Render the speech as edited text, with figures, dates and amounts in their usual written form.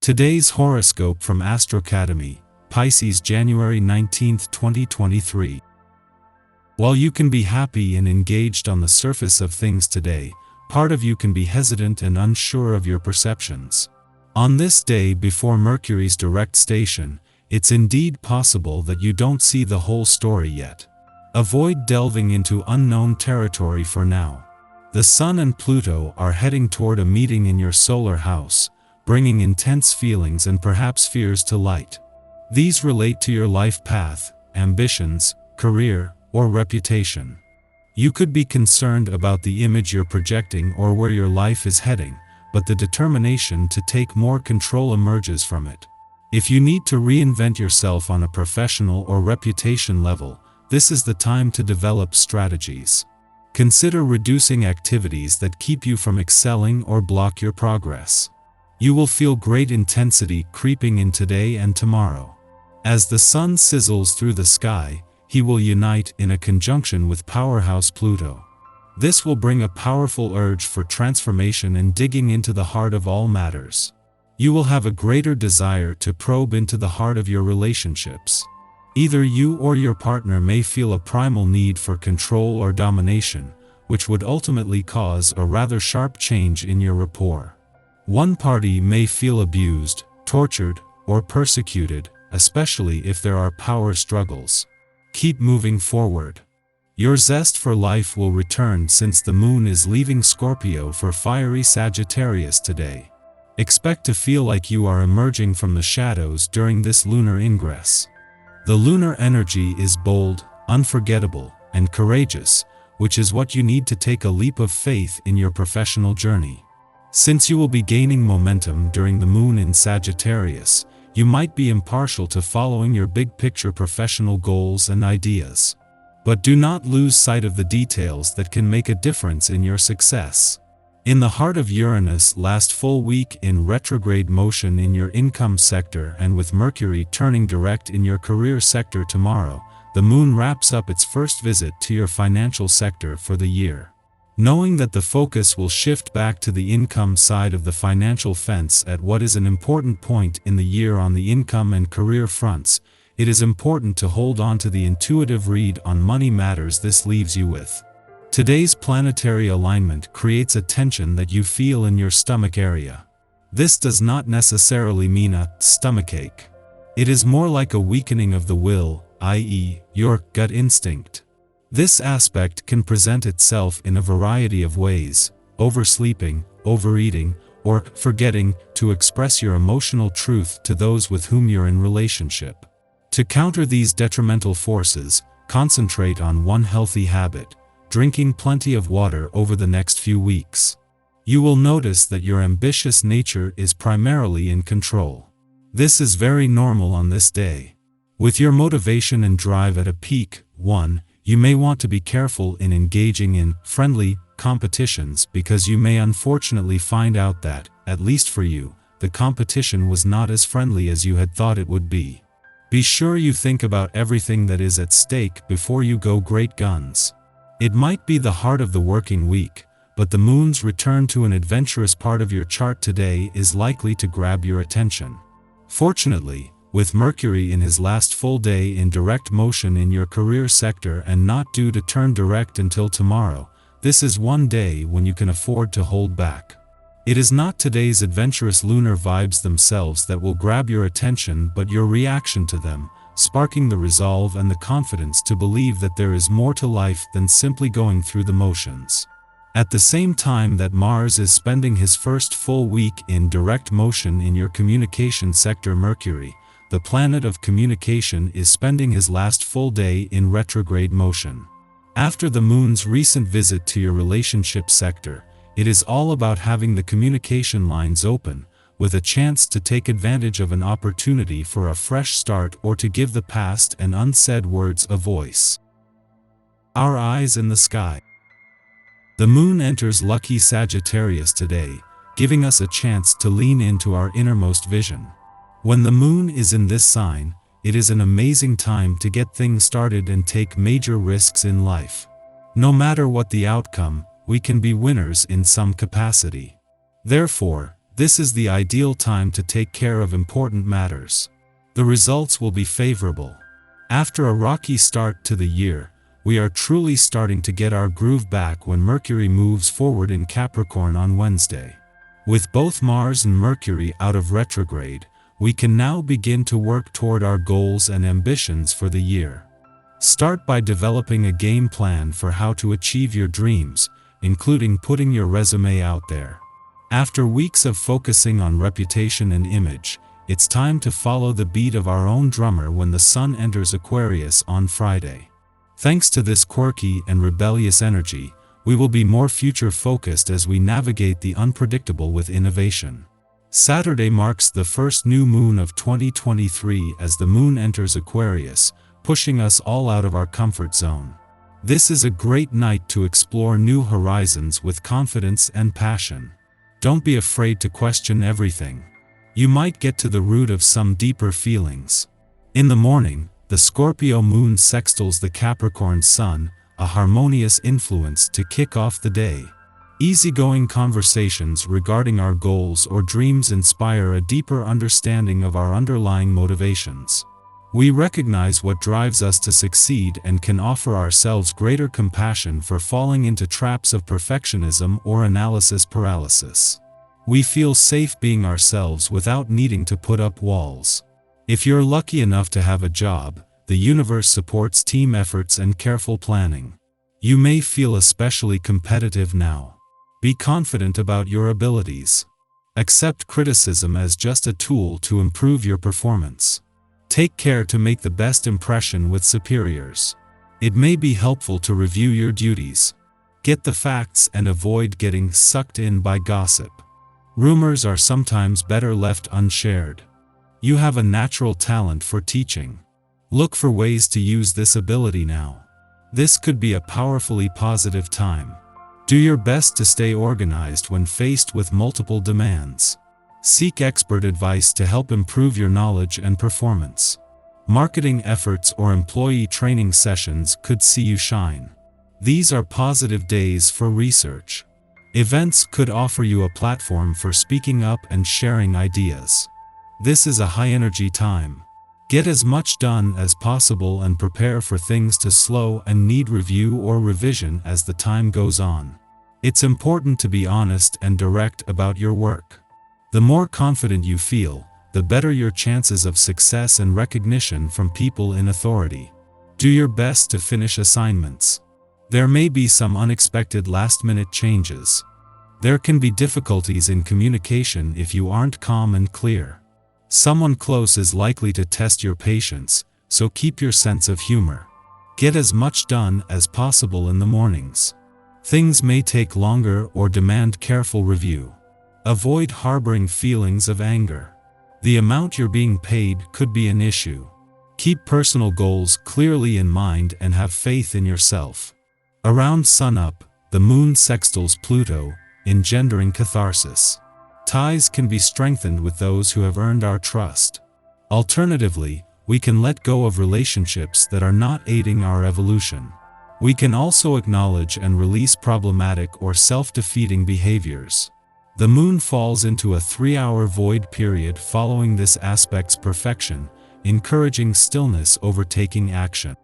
Today's horoscope from Astrocademy, Pisces January 19, 2023. While you can be happy and engaged on the surface of things today, part of you can be hesitant and unsure of your perceptions. On this day before Mercury's direct station, it's indeed possible that you don't see the whole story yet. Avoid delving into unknown territory for now. The Sun and Pluto are heading toward a meeting in your solar house, bringing intense feelings and perhaps fears to light. These relate to your life path, ambitions, career, or reputation. You could be concerned about the image you're projecting or where your life is heading, but the determination to take more control emerges from it. If you need to reinvent yourself on a professional or reputation level, this is the time to develop strategies. Consider reducing activities that keep you from excelling or block your progress. You will feel great intensity creeping in today and tomorrow. As the Sun sizzles through the sky, he will unite in a conjunction with powerhouse Pluto. This will bring a powerful urge for transformation and digging into the heart of all matters. You will have a greater desire to probe into the heart of your relationships. Either you or your partner may feel a primal need for control or domination, which would ultimately cause a rather sharp change in your rapport. One party may feel abused, tortured, or persecuted, especially if there are power struggles. Keep moving forward. Your zest for life will return since the moon is leaving Scorpio for fiery Sagittarius today. Expect to feel like you are emerging from the shadows during this lunar ingress. The lunar energy is bold, unforgettable, and courageous, which is what you need to take a leap of faith in your professional journey. Since you will be gaining momentum during the moon in Sagittarius, you might be impartial to following your big-picture professional goals and ideas. But do not lose sight of the details that can make a difference in your success. In the heart of Uranus' last full week in retrograde motion in your income sector and with Mercury turning direct in your career sector tomorrow, the moon wraps up its first visit to your financial sector for the year. Knowing that the focus will shift back to the income side of the financial fence at what is an important point in the year on the income and career fronts, it is important to hold on to the intuitive read on money matters this leaves you with. Today's planetary alignment creates a tension that you feel in your stomach area. This does not necessarily mean a stomachache. It is more like a weakening of the will, i.e., your gut instinct. This aspect can present itself in a variety of ways: oversleeping, overeating, or forgetting to express your emotional truth to those with whom you're in relationship. To counter these detrimental forces, concentrate on one healthy habit: drinking plenty of water over the next few weeks. You will notice that your ambitious nature is primarily in control. This is very normal on this day. With your motivation and drive at a peak, you may want to be careful in engaging in friendly competitions because you may unfortunately find out that, at least for you, the competition was not as friendly as you had thought it would be. Be sure you think about everything that is at stake before you go great guns. It might be the heart of the working week, but the moon's return to an adventurous part of your chart today is likely to grab your attention. Fortunately, with Mercury in his last full day in direct motion in your career sector and not due to turn direct until tomorrow, this is one day when you can afford to hold back. It is not today's adventurous lunar vibes themselves that will grab your attention but your reaction to them, sparking the resolve and the confidence to believe that there is more to life than simply going through the motions. At the same time that Mars is spending his first full week in direct motion in your communication sector, Mercury, the planet of communication, is spending his last full day in retrograde motion. After the moon's recent visit to your relationship sector, it is all about having the communication lines open, with a chance to take advantage of an opportunity for a fresh start or to give the past and unsaid words a voice. Our eyes in the sky. The moon enters lucky Sagittarius today, giving us a chance to lean into our innermost vision. When the moon is in this sign, it is an amazing time to get things started and take major risks in life. No matter what the outcome, we can be winners in some capacity. Therefore, This is the ideal time to take care of important matters. The results will be favorable. After a rocky start to the year, we are truly starting to get our groove back when Mercury moves forward in Capricorn on Wednesday. With both Mars and Mercury out of retrograde, we can now begin to work toward our goals and ambitions for the year. Start by developing a game plan for how to achieve your dreams, including putting your resume out there. After weeks of focusing on reputation and image, it's time to follow the beat of our own drummer when the Sun enters Aquarius on Friday. Thanks to this quirky and rebellious energy, we will be more future-focused as we navigate the unpredictable with innovation. Saturday marks the first new moon of 2023 as the moon enters Aquarius, pushing us all out of our comfort zone. This is a great night to explore new horizons with confidence and passion. Don't be afraid to question everything. You might get to the root of some deeper feelings. In the morning, the Scorpio moon sextiles the Capricorn sun, a harmonious influence to kick off the day. Easygoing conversations regarding our goals or dreams inspire a deeper understanding of our underlying motivations. We recognize what drives us to succeed and can offer ourselves greater compassion for falling into traps of perfectionism or analysis paralysis. We feel safe being ourselves without needing to put up walls. If you're lucky enough to have a job, the universe supports team efforts and careful planning. You may feel especially competitive now. Be confident about your abilities. Accept criticism as just a tool to improve your performance. Take care to make the best impression with superiors. It may be helpful to review your duties. Get the facts and avoid getting sucked in by gossip. Rumors are sometimes better left unshared. You have a natural talent for teaching. Look for ways to use this ability now. This could be a powerfully positive time. Do your best to stay organized when faced with multiple demands. Seek expert advice to help improve your knowledge and performance. Marketing efforts or employee training sessions could see you shine. These are positive days for research. Events could offer you a platform for speaking up and sharing ideas. This is a high-energy time. Get as much done as possible and prepare for things to slow and need review or revision as the time goes on. It's important to be honest and direct about your work. The more confident you feel, the better your chances of success and recognition from people in authority. Do your best to finish assignments. There may be some unexpected last-minute changes. There can be difficulties in communication if you aren't calm and clear. Someone close is likely to test your patience, so keep your sense of humor. Get as much done as possible in the mornings. Things may take longer or demand careful review. Avoid harboring feelings of anger. The amount you're being paid could be an issue. Keep personal goals clearly in mind and have faith in yourself. Around sunup, the moon sextiles Pluto, engendering catharsis. Ties can be strengthened with those who have earned our trust. Alternatively, we can let go of relationships that are not aiding our evolution. We can also acknowledge and release problematic or self-defeating behaviors. The moon falls into a 3-hour void period following this aspect's perfection, encouraging stillness over taking action.